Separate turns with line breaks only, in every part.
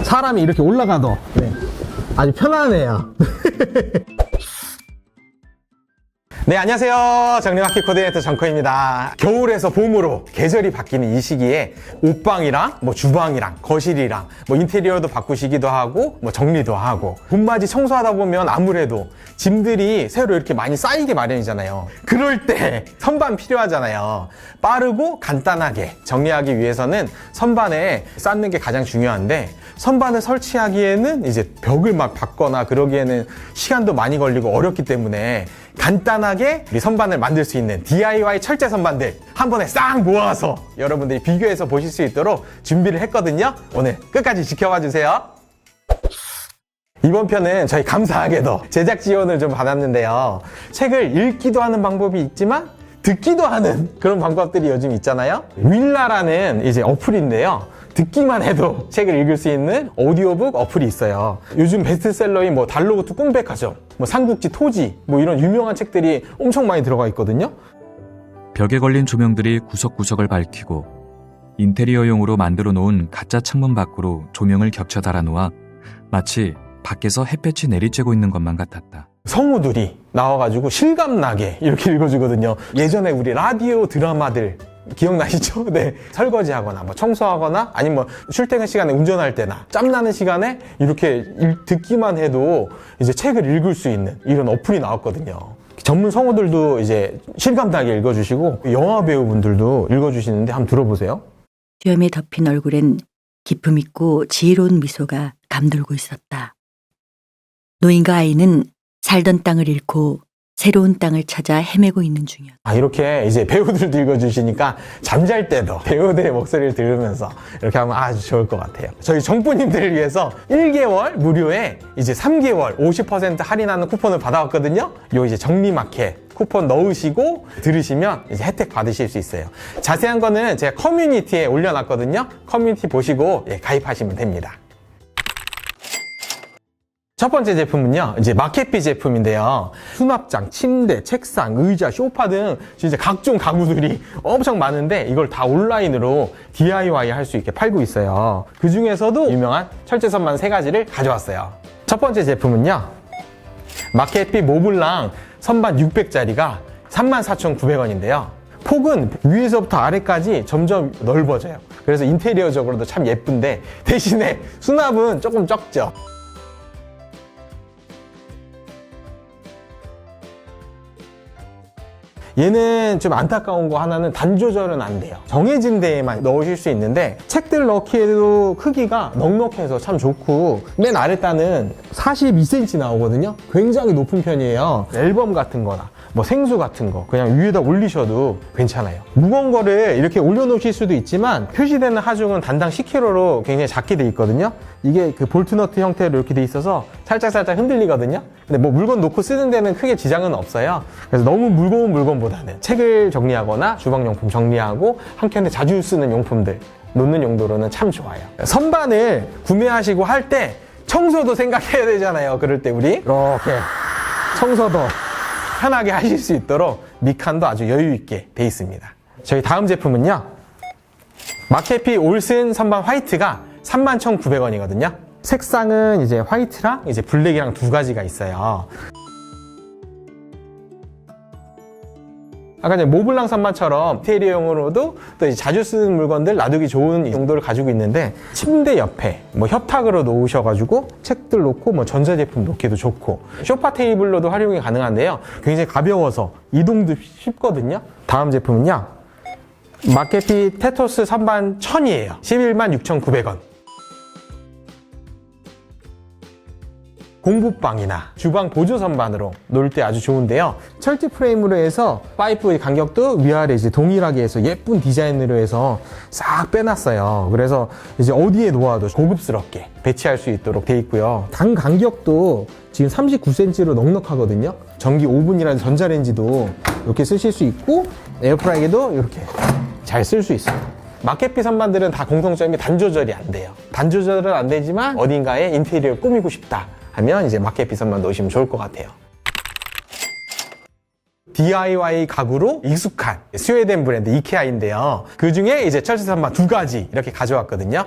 사람이 이렇게 올라가도 아주 편하네요. 네, 안녕하세요. 정리마켓 코디네이터 정커입니다. 겨울에서 봄으로 계절이 바뀌는 이 시기에 옷방이랑 주방이랑 거실이랑 인테리어도 바꾸시기도 하고 정리도 하고, 봄맞이 청소하다 보면 아무래도 짐들이 새로 이렇게 많이 쌓이게 마련이잖아요. 그럴 때 선반 필요하잖아요. 빠르고 간단하게 정리하기 위해서는 선반에 쌓는 게 가장 중요한데, 선반을 설치하기에는 이제 벽을 막 박거나 그러기에는 시간도 많이 걸리고 어렵기 때문에 간단하게 우리 선반을 만들 수 있는 DIY 철제 선반들 한 번에 싹 모아서 여러분들이 비교해서 보실 수 있도록 준비를 했거든요. 오늘 끝까지 지켜봐 주세요. 이번 편은 저희 감사하게도 제작 지원을 좀 받았는데요. 책을 읽기도 하는 방법이 있지만 듣기도 하는 그런 방법들이 요즘 있잖아요. 윌라라는 이제 어플인데요. 듣기만 해도 책을 읽을 수 있는 오디오북 어플이 있어요. 요즘 베스트셀러인 달로그 꿈백화점, 삼국지 토지, 이런 유명한 책들이 엄청 많이 들어가 있거든요.
벽에 걸린 조명들이 구석구석을 밝히고 인테리어용으로 만들어 놓은 가짜 창문 밖으로 조명을 겹쳐 달아놓아 마치 밖에서 햇볕이 내리쬐고 있는 것만 같았다.
성우들이 나와가지고 실감나게 이렇게 읽어주거든요. 예전에 우리 라디오 드라마들 기억나시죠? 네. 설거지하거나 청소하거나 아니면 출퇴근 시간에 운전할 때나 짬나는 시간에 이렇게 듣기만 해도 이제 책을 읽을 수 있는 이런 어플이 나왔거든요. 전문 성우들도 이제 실감나게 읽어주시고 영화 배우분들도 읽어주시는데 한번 들어보세요.
수염에 덮인 얼굴엔 기품 있고 지혜로운 미소가 감돌고 있었다. 노인과 아이는 살던 땅을 잃고 새로운 땅을 찾아 헤매고 있는 중이었다.
이렇게 이제 배우들도 읽어주시니까 잠잘 때도 배우들의 목소리를 들으면서 이렇게 하면 아주 좋을 것 같아요. 저희 정부님들을 위해서 1개월 무료에 이제 3개월 50% 할인하는 쿠폰을 받아왔거든요. 요 이제 정리마켓 쿠폰 넣으시고 들으시면 이제 혜택 받으실 수 있어요. 자세한 거는 제가 커뮤니티에 올려놨거든요. 커뮤니티 보시고 가입하시면 됩니다. 첫 번째 제품은요, 이제 마켓비 제품인데요. 수납장, 침대, 책상, 의자, 소파 등 진짜 각종 가구들이 엄청 많은데 이걸 다 온라인으로 DIY 할 수 있게 팔고 있어요. 그 중에서도 유명한 철제 선반 3가지를 가져왔어요. 첫 번째 제품은요, 마켓비 모블랑 선반 600짜리가 34,900원인데요. 폭은 위에서부터 아래까지 점점 넓어져요. 그래서 인테리어적으로도 참 예쁜데 대신에 수납은 조금 적죠. 얘는 좀 안타까운 거 하나는 단 조절은 안 돼요. 정해진 데에만 넣으실 수 있는데 책들 넣기에도 크기가 넉넉해서 참 좋고, 맨 아래 단은 42cm 나오거든요. 굉장히 높은 편이에요. 앨범 같은 거나 생수 같은 거 그냥 위에다 올리셔도 괜찮아요. 무거운 거를 이렇게 올려놓으실 수도 있지만 표시되는 하중은 단당 10kg로 굉장히 작게 돼 있거든요. 이게 그 볼트너트 형태로 이렇게 돼 있어서 살짝 흔들리거든요. 근데 물건 놓고 쓰는 데는 크게 지장은 없어요. 그래서 너무 무거운 물건보다는 책을 정리하거나 주방용품 정리하고 한켠에 자주 쓰는 용품들 놓는 용도로는 참 좋아요. 선반을 구매하시고 할 때 청소도 생각해야 되잖아요. 그럴 때 우리 이렇게 청소도 편하게 하실 수 있도록 밑칸도 아주 여유 있게 돼 있습니다. 저희 다음 제품은요, 마켓비 올슨 선반 화이트가 31,900원이거든요. 색상은 이제 화이트랑 이제 블랙이랑 2가지가 있어요. 아까 이제 모블랑 선반처럼 인테리어용으로도 또 이제 자주 쓰는 물건들 놔두기 좋은 용도를 가지고 있는데, 침대 옆에 협탁으로 놓으셔가지고 책들 놓고 전자제품 놓기도 좋고, 소파 테이블로도 활용이 가능한데요. 굉장히 가벼워서 이동도 쉽거든요. 다음 제품은요, 마켓비 테토스 선반 1000이에요. 116,900원. 공부방이나 주방 보조 선반으로 놓을 때 아주 좋은데요. 철제 프레임으로 해서 파이프 간격도 위아래 이제 동일하게 해서 예쁜 디자인으로 해서 싹 빼놨어요. 그래서 이제 어디에 놓아도 고급스럽게 배치할 수 있도록 돼 있고요. 단 간격도 지금 39cm로 넉넉하거든요. 전기 오븐이라는 전자레인지도 이렇게 쓰실 수 있고, 에어프라이기도 이렇게 잘 쓸 수 있어요. 마켓비 선반들은 다 공통점이 단 조절이 안 돼요. 단 조절은 안 되지만 어딘가에 인테리어를 꾸미고 싶다 하면 이제 마켓비 선반 넣으시면 좋을 것 같아요. DIY 가구로 익숙한 스웨덴 브랜드 이케아인데요. 그 중에 이제 철제 선반 2가지 이렇게 가져왔거든요.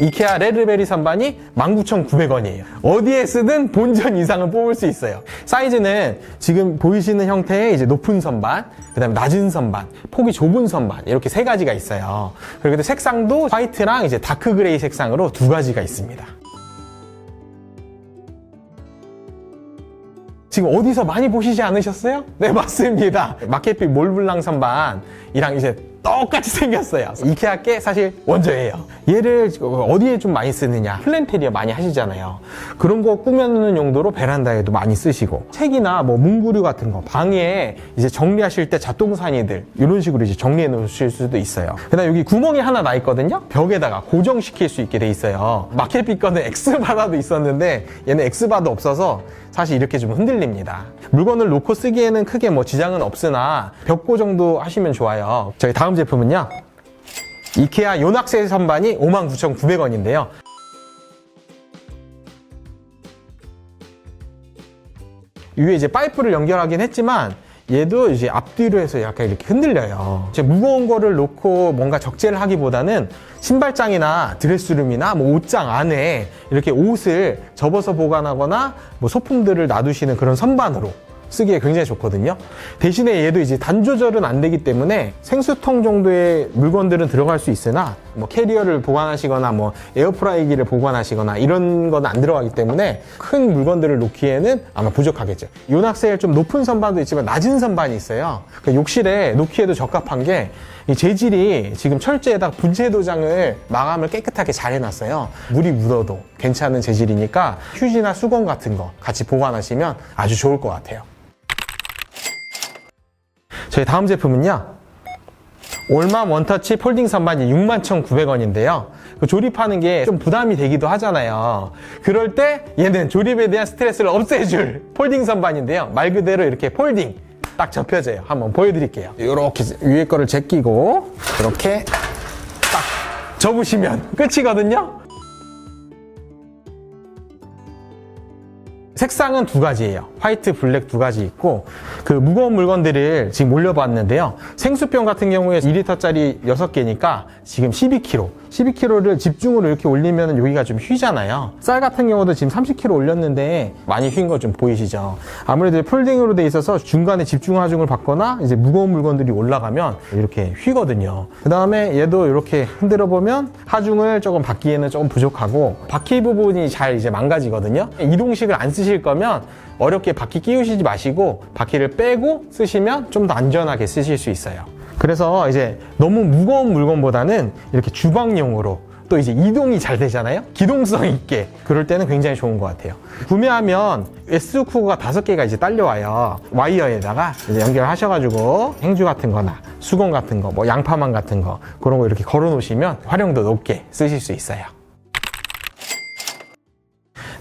이케아 레르베리 선반이 19,900원이에요. 어디에 쓰든 본전 이상은 뽑을 수 있어요. 사이즈는 지금 보이시는 형태의 이제 높은 선반, 그 다음에 낮은 선반, 폭이 좁은 선반, 이렇게 세 가지가 있어요. 그리고 색상도 화이트랑 이제 다크 그레이 색상으로 두 가지가 있습니다. 지금 어디서 많이 보시지 않으셨어요? 네, 맞습니다. 마켓빛 몰블랑 선반이랑 이제 똑같이 생겼어요. 이케아께 사실 원조예요. 얘를 어디에 좀 많이 쓰느냐? 플랜테리어 많이 하시잖아요. 그런 거 꾸며놓는 용도로 베란다에도 많이 쓰시고, 책이나 뭐 문구류 같은 거 방에 이제 정리하실 때 잡동사니들 이런 식으로 이제 정리해 놓으실 수도 있어요. 그다음 여기 구멍이 하나 나 있거든요. 벽에다가 고정시킬 수 있게 돼 있어요. 마켓빛 거는 X바다도 있었는데 얘는 X바도 없어서 사실 이렇게 좀 흔들립니다. 물건을 놓고 쓰기에는 크게 뭐 지장은 없으나 벽고 정도 하시면 좋아요. 저희 다음 제품은요, 이케아 요낙세 선반이 59,900원인데요. 위에 이제 파이프를 연결하긴 했지만 얘도 이제 앞뒤로 해서 약간 이렇게 흔들려요. 이제 무거운 거를 놓고 뭔가 적재를 하기보다는 신발장이나 드레스룸이나 뭐 옷장 안에 이렇게 옷을 접어서 보관하거나 뭐 소품들을 놔두시는 그런 선반으로 쓰기에 굉장히 좋거든요. 대신에 얘도 이제 단 조절은 안 되기 때문에 생수통 정도의 물건들은 들어갈 수 있으나 뭐 캐리어를 보관하시거나 뭐 에어프라이기를 보관하시거나 이런 건 안 들어가기 때문에 큰 물건들을 놓기에는 아마 부족하겠죠. 요낙셀 좀 높은 선반도 있지만 낮은 선반이 있어요. 그러니까 욕실에 놓기에도 적합한 게 이 재질이 지금 철제에다가 분체 도장을 마감을 깨끗하게 잘 해놨어요. 물이 묻어도 괜찮은 재질이니까 휴지나 수건 같은 거 같이 보관하시면 아주 좋을 것 같아요. 저희 다음 제품은요, 올맘 원터치 폴딩 선반이 61,900원인데요. 조립하는 게 좀 부담이 되기도 하잖아요. 그럴 때 얘는 조립에 대한 스트레스를 없애줄 폴딩 선반인데요. 말 그대로 이렇게 폴딩 딱 접혀져요. 한번 보여드릴게요. 이렇게 위에 거를 제끼고 이렇게 딱 접으시면 끝이거든요. 색상은 두 가지예요. 화이트, 블랙 두 가지 있고, 그 무거운 물건들을 지금 올려봤는데요. 생수병 같은 경우에 2리터짜리 6개니까 지금 12kg. 12kg를 집중으로 이렇게 올리면 여기가 좀 휘잖아요. 쌀 같은 경우도 지금 30kg 올렸는데 많이 휜 거 좀 보이시죠? 아무래도 폴딩으로 돼 있어서 중간에 집중 하중을 받거나 이제 무거운 물건들이 올라가면 이렇게 휘거든요. 그 다음에 얘도 이렇게 흔들어 보면 하중을 조금 받기에는 조금 부족하고 바퀴 부분이 잘 이제 망가지거든요. 이동식을 안 쓰실 거면 어렵게 바퀴 끼우시지 마시고 바퀴를 빼고 쓰시면 좀 더 안전하게 쓰실 수 있어요. 그래서 이제 너무 무거운 물건보다는 이렇게 주방용으로 또 이제 이동이 잘 되잖아요. 기동성 있게 그럴 때는 굉장히 좋은 것 같아요. 구매하면 S후크가 5개가 이제 딸려와요. 와이어에다가 이제 연결하셔가지고 행주 같은 거나 수건 같은 거, 뭐 양파망 같은 거 그런 거 이렇게 걸어 놓으시면 활용도 높게 쓰실 수 있어요.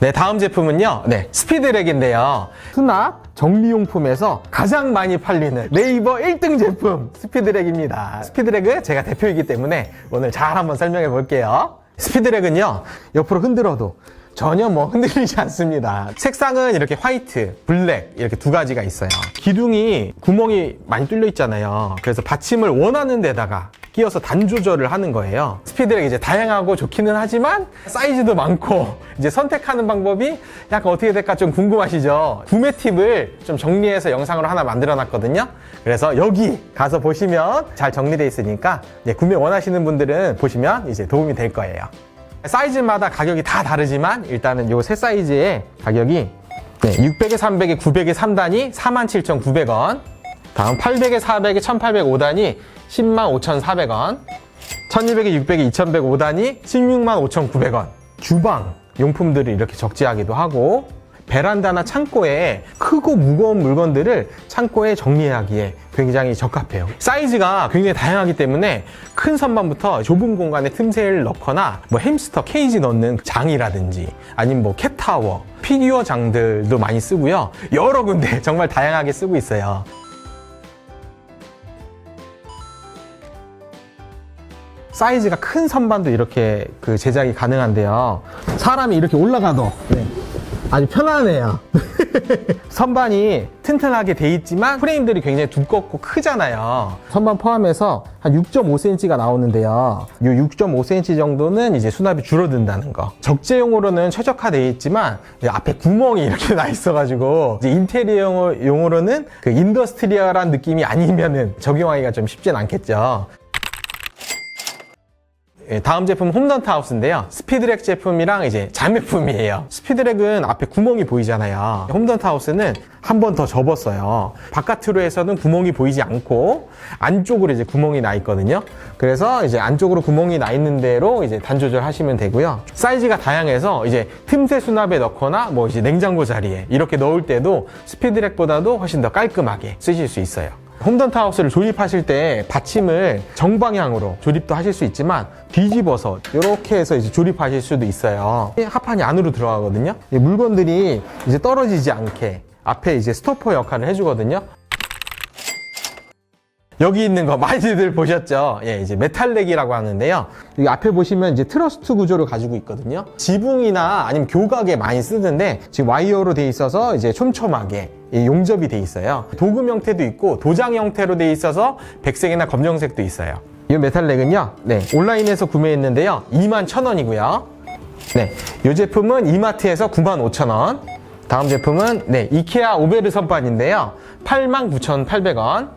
네, 다음 제품은요, 스피드렉인데요. 수납 정리용품에서 가장 많이 팔리는 네이버 1등 제품 스피드렉입니다. 스피드렉은 제가 대표이기 때문에 오늘 잘 한번 설명해 볼게요. 스피드렉은요, 옆으로 흔들어도 전혀 뭐 흔들리지 않습니다. 색상은 이렇게 화이트, 블랙 이렇게 두 가지가 있어요. 기둥이 구멍이 많이 뚫려 있잖아요. 그래서 받침을 원하는 데다가 끼워서 단 조절을 하는 거예요. 스피드렉 이제 다양하고 좋기는 하지만 사이즈도 많고 이제 선택하는 방법이 약간 어떻게 될까 좀 궁금하시죠? 구매 팁을 좀 정리해서 영상으로 하나 만들어 놨거든요. 그래서 여기 가서 보시면 잘 정리되어 있으니까 구매 원하시는 분들은 보시면 이제 도움이 될 거예요. 사이즈마다 가격이 다 다르지만 일단은 요 세 사이즈의 가격이 600에 300에 900에 3단이 47,900원, 다음 800에 400에 1805단이 105,400원, 1200에 600에 2105단이 165,900원. 주방 용품들을 이렇게 적재하기도 하고 베란다나 창고에 크고 무거운 물건들을 창고에 정리하기에 굉장히 적합해요. 사이즈가 굉장히 다양하기 때문에 큰 선반부터 좁은 공간에 틈새를 넣거나 뭐 햄스터 케이지 넣는 장이라든지 아니면 뭐 캣타워, 피규어 장들도 많이 쓰고요. 여러 군데 정말 다양하게 쓰고 있어요. 사이즈가 큰 선반도 이렇게 그 제작이 가능한데요. 사람이 이렇게 올라가도 아주 편하네요. 선반이 튼튼하게 돼 있지만 프레임들이 굉장히 두껍고 크잖아요. 선반 포함해서 한 6.5cm가 나오는데요. 이 6.5cm 정도는 이제 수납이 줄어든다는 거. 적재용으로는 최적화되어 있지만 앞에 구멍이 이렇게 나 있어가지고 이제 인테리어 용으로는 그 인더스트리얼한 느낌이 아니면은 적용하기가 좀 쉽진 않겠죠. 다음 제품은 홈던트하우스인데요. 스피드렉 제품이랑 이제 자매품이에요. 스피드렉은 앞에 구멍이 보이잖아요. 홈던트하우스는 한 번 더 접었어요. 바깥으로 해서는 구멍이 보이지 않고 안쪽으로 이제 구멍이 나 있거든요. 그래서 이제 안쪽으로 구멍이 나 있는 대로 이제 단 조절하시면 되고요. 사이즈가 다양해서 이제 틈새 수납에 넣거나 뭐 이제 냉장고 자리에 이렇게 넣을 때도 스피드렉보다도 훨씬 더 깔끔하게 쓰실 수 있어요. 홈던트하우스를 조립하실 때 받침을 정방향으로 조립도 하실 수 있지만 뒤집어서 이렇게 해서 이제 조립하실 수도 있어요. 합판이 안으로 들어가거든요. 물건들이 이제 떨어지지 않게 앞에 이제 스토퍼 역할을 해주거든요. 여기 있는 거 많이들 보셨죠? 예, 이제 메탈렉이라고 하는데요. 여기 앞에 보시면 이제 트러스트 구조를 가지고 있거든요. 지붕이나 아니면 교각에 많이 쓰는데 지금 와이어로 돼 있어서 이제 촘촘하게 용접이 돼 있어요. 도금 형태도 있고 도장 형태로 돼 있어서 백색이나 검정색도 있어요. 이 메탈렉은요, 네, 온라인에서 구매했는데요. 21,000원이고요. 네, 이 제품은 이마트에서 95,000원. 다음 제품은 네, 이케아 오베르 선반인데요. 89,800원.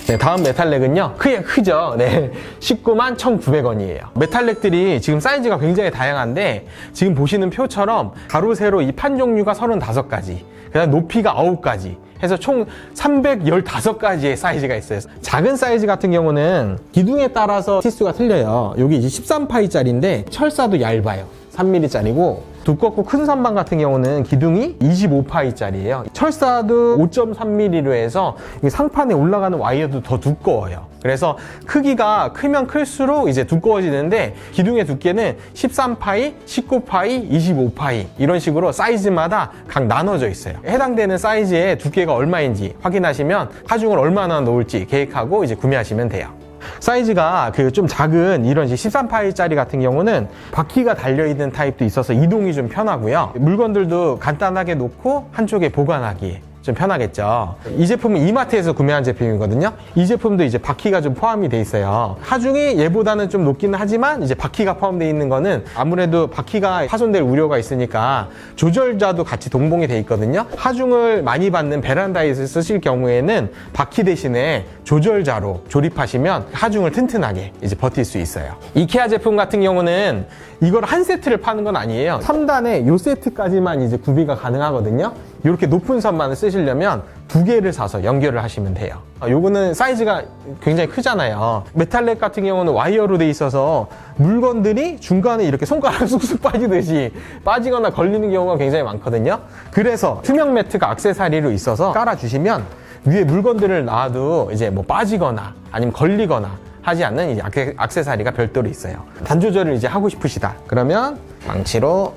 네, 다음 메탈렉은요, 크죠? 네, 191,900원이에요. 메탈렉들이 지금 사이즈가 굉장히 다양한데, 지금 보시는 표처럼 가로, 세로 이 판 종류가 35가지, 그 다음 높이가 9가지, 해서 총 315가지의 사이즈가 있어요. 작은 사이즈 같은 경우는 기둥에 따라서 치수가 틀려요. 여기 이제 13파이짜리인데, 철사도 얇아요. 3mm짜리고, 두껍고 큰 선반 같은 경우는 기둥이 25파이짜리예요. 철사도 5.3mm로 해서 상판에 올라가는 와이어도 더 두꺼워요. 그래서 크기가 크면 클수록 이제 두꺼워지는데 기둥의 두께는 13파이, 19파이, 25파이 이런 식으로 사이즈마다 각 나눠져 있어요. 해당되는 사이즈의 두께가 얼마인지 확인하시면 하중을 얼마나 놓을지 계획하고 이제 구매하시면 돼요. 사이즈가 그 좀 작은 이런 13파이짜리 같은 경우는 바퀴가 달려있는 타입도 있어서 이동이 좀 편하고요. 물건들도 간단하게 놓고 한쪽에 보관하기 좀 편하겠죠. 이 제품은 이마트에서 구매한 제품이거든요. 이 제품도 이제 바퀴가 좀 포함이 돼 있어요. 하중이 얘보다는 좀 높기는 하지만 이제 바퀴가 포함되어 있는 거는 아무래도 바퀴가 파손될 우려가 있으니까 조절자도 같이 동봉이 돼 있거든요. 하중을 많이 받는 베란다에서 쓰실 경우에는 바퀴 대신에 조절자로 조립하시면 하중을 튼튼하게 이제 버틸 수 있어요. 이케아 제품 같은 경우는 이걸 한 세트를 파는 건 아니에요. 3단에 요 세트까지만 이제 구비가 가능하거든요. 이렇게 높은 선반을 쓰시려면 2개를 사서 연결을 하시면 돼요. 요거는 사이즈가 굉장히 크잖아요. 메탈렉 같은 경우는 와이어로 돼 있어서 물건들이 중간에 이렇게 손가락 쑥쑥 빠지듯이 빠지거나 걸리는 경우가 굉장히 많거든요. 그래서 투명 매트가 액세서리로 있어서 깔아주시면 위에 물건들을 놔도 이제 뭐 빠지거나 아니면 걸리거나 하지 않는 이제 액세서리가 별도로 있어요. 단 조절을 이제 하고 싶으시다. 그러면 망치로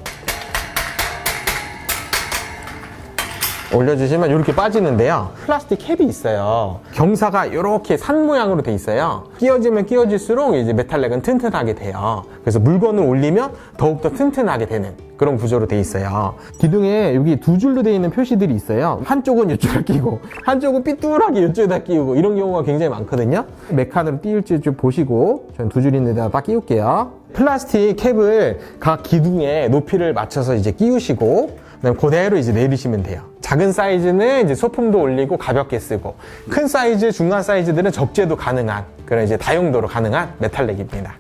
올려주시면 이렇게 빠지는데요. 플라스틱 캡이 있어요. 경사가 이렇게 산 모양으로 돼 있어요. 끼워지면 끼워질수록 이제 메탈렉은 튼튼하게 돼요. 그래서 물건을 올리면 더욱더 튼튼하게 되는 그런 구조로 돼 있어요. 기둥에 여기 두 줄로 돼 있는 표시들이 있어요. 한쪽은 이쪽에 끼고 한쪽은 삐뚤하게 이쪽에다 끼우고 이런 경우가 굉장히 많거든요. 몇 칸으로 띄울지 좀 보시고 저는 두 줄 있는 데다 딱 끼울게요. 플라스틱 캡을 각 기둥에 높이를 맞춰서 이제 끼우시고 그대로 이제 내리시면 돼요. 작은 사이즈는 이제 소품도 올리고 가볍게 쓰고 큰 사이즈, 중간 사이즈들은 적재도 가능한 그런 이제 다용도로 가능한 메탈렉입니다.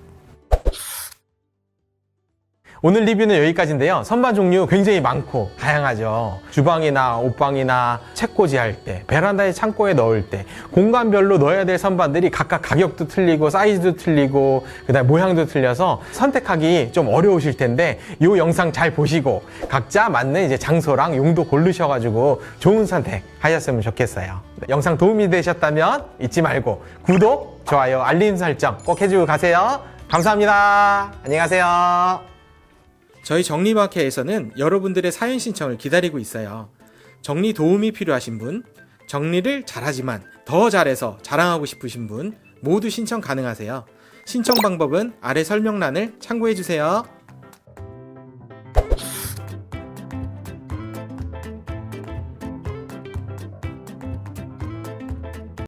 오늘 리뷰는 여기까지인데요. 선반 종류 굉장히 많고 다양하죠. 주방이나 옷방이나 책꽂이 할 때, 베란다에 창고에 넣을 때 공간별로 넣어야 될 선반들이 각각 가격도 틀리고 사이즈도 틀리고 그다음 모양도 틀려서 선택하기 좀 어려우실 텐데 이 영상 잘 보시고 각자 맞는 이제 장소랑 용도 고르셔가지고 좋은 선택 하셨으면 좋겠어요. 영상 도움이 되셨다면 잊지 말고 구독, 좋아요, 알림 설정 꼭 해주고 가세요. 감사합니다. 안녕히 가세요. 저희 정리마켓에서는 여러분들의 사연 신청을 기다리고 있어요. 정리 도움이 필요하신 분, 정리를 잘하지만 더 잘해서 자랑하고 싶으신 분 모두 신청 가능하세요. 신청 방법은 아래 설명란을 참고해주세요.